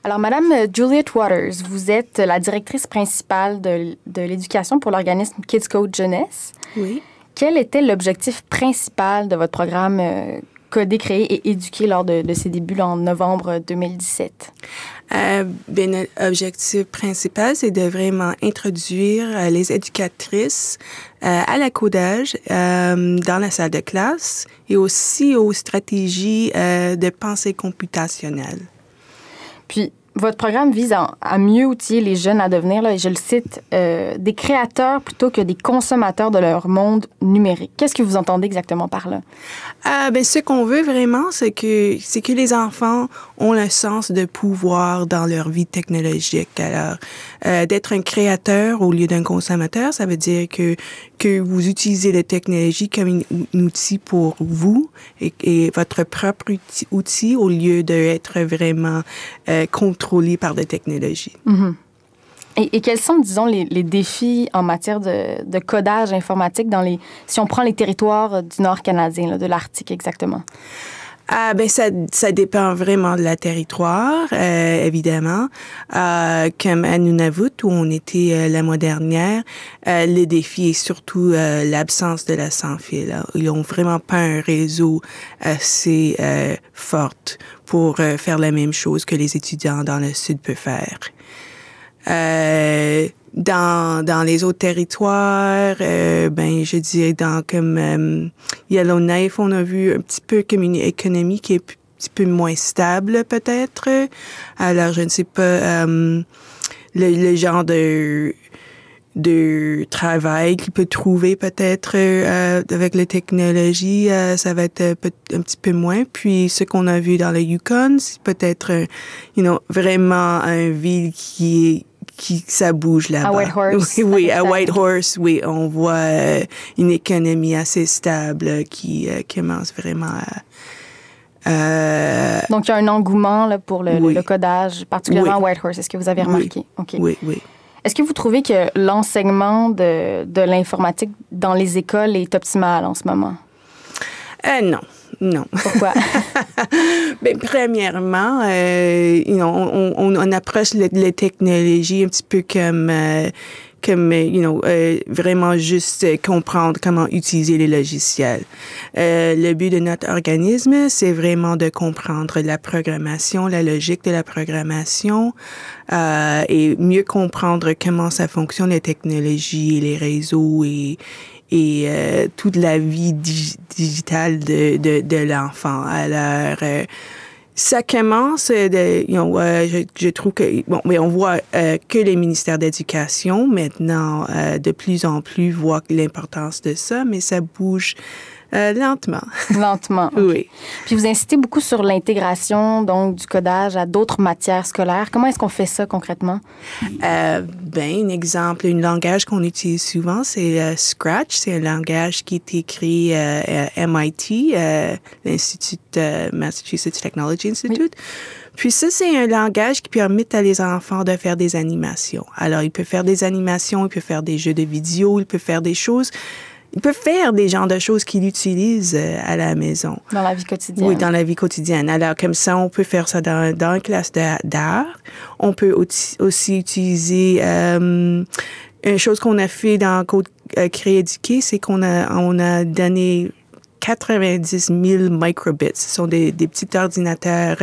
Alors, Madame Juliette Waters, vous êtes la directrice principale de l'éducation pour l'organisme Kids Code Jeunesse. Oui. Quel était l'objectif principal de votre programme Coder, créer et éduquer lors de ses débuts en novembre 2017? L'objectif principal, c'est de vraiment introduire les éducatrices à la codage dans la salle de classe et aussi aux stratégies de pensée computationnelle. Puis, votre programme vise à mieux outiller les jeunes à devenir, là, et je le cite, des créateurs plutôt que des consommateurs de leur monde numérique. Qu'est-ce que vous entendez exactement par là? Ce qu'on veut vraiment, c'est que les enfants ont le sens de pouvoir dans leur vie technologique. Alors, d'être un créateur au lieu d'un consommateur, ça veut dire que vous utilisez la technologie comme un outil pour vous et votre propre outil au lieu d'être vraiment contrôlé par la technologie. Mm-hmm. Et quels sont, disons, les défis en matière de codage informatique si on prend les territoires du Nord canadien, là, de l'Arctique exactement? Ça dépend vraiment de la territoire, évidemment. Comme à Nunavut, où on était le mois dernier, le défi est surtout l'absence de la sans-fil. Ils n'ont vraiment pas un réseau assez fort pour faire la même chose que les étudiants dans le Sud peuvent faire. Dans les autres territoires, je dirais comme Yellowknife, on a vu un petit peu comme une économie qui est un petit peu moins stable, peut-être. Alors, je ne sais pas le genre de travail qu'il peut trouver peut-être avec la technologie, ça va être un petit peu moins. Puis ce qu'on a vu dans le Yukon, c'est peut-être vraiment une ville qui ça bouge là-bas. À Whitehorse. Oui, à Whitehorse, oui, on voit une économie assez stable qui commence vraiment à... Donc, il y a un engouement là, pour le codage, particulièrement à Whitehorse. Est-ce que vous avez remarqué? Oui. Okay. Oui. Est-ce que vous trouvez que l'enseignement de l'informatique dans les écoles est optimal en ce moment? Non. Pourquoi? Premièrement, on approche les technologies un petit peu comme vraiment juste comprendre comment utiliser les logiciels. Le but de notre organisme, c'est vraiment de comprendre la programmation, la logique de la programmation, et mieux comprendre comment ça fonctionne, les technologies, les réseaux et toute la vie digitale de l'enfant. Alors, ça commence je trouve que on voit que les ministères d'éducation maintenant de plus en plus voient l'importance de ça, mais ça bouge lentement. Lentement. Okay. Oui. Puis vous insistez beaucoup sur l'intégration donc du codage à d'autres matières scolaires. Comment est-ce qu'on fait ça concrètement? Un exemple, un langage qu'on utilise souvent, c'est Scratch. C'est un langage qui a été créé à MIT, l'Institut Massachusetts Technology Institute. Oui. Puis ça, c'est un langage qui permet à les enfants de faire des animations. Alors, ils peuvent faire des animations, ils peuvent faire des jeux de vidéo, ils peuvent faire des choses. Ils peuvent faire des genres de choses qu'ils utilisent à la maison. Dans la vie quotidienne. Oui, dans la vie quotidienne. Alors, comme ça, on peut faire ça dans une classe d'art. On peut aussi utiliser une chose qu'on a fait dans Code Créer Éduquer, c'est qu'on a donné 90 000 microbits. Ce sont des petits ordinateurs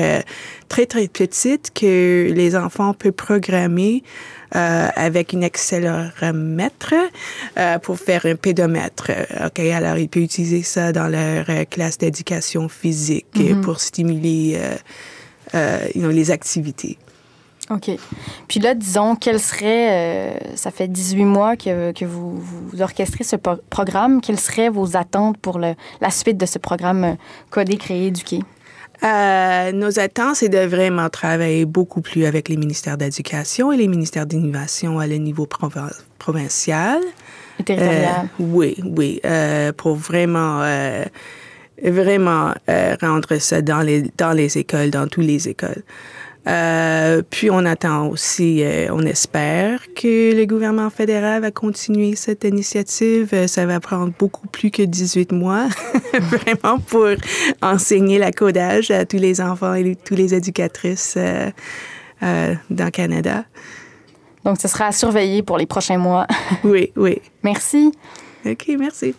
très, très petits que les enfants peuvent programmer avec un accéléromètre pour faire un pédomètre. OK, alors ils peuvent utiliser ça dans leur classe d'éducation physique pour stimuler les activités. OK. Puis là, disons, quel serait, ça fait 18 mois que vous orchestrez ce programme, quelles seraient vos attentes pour la suite de ce programme Coder, Créer, Éduquer? Nos attentes, c'est de vraiment travailler beaucoup plus avec les ministères d'éducation et les ministères d'innovation à le niveau provincial. Et territorial. Oui. Pour vraiment rendre ça dans les écoles, dans toutes les écoles. Puis on attend aussi, on espère que le gouvernement fédéral va continuer cette initiative. Ça va prendre beaucoup plus que 18 mois, vraiment, pour enseigner la codage à tous les enfants et toutes les éducatrices dans le Canada. Donc, ce sera à surveiller pour les prochains mois. Oui, oui. Merci. OK, merci.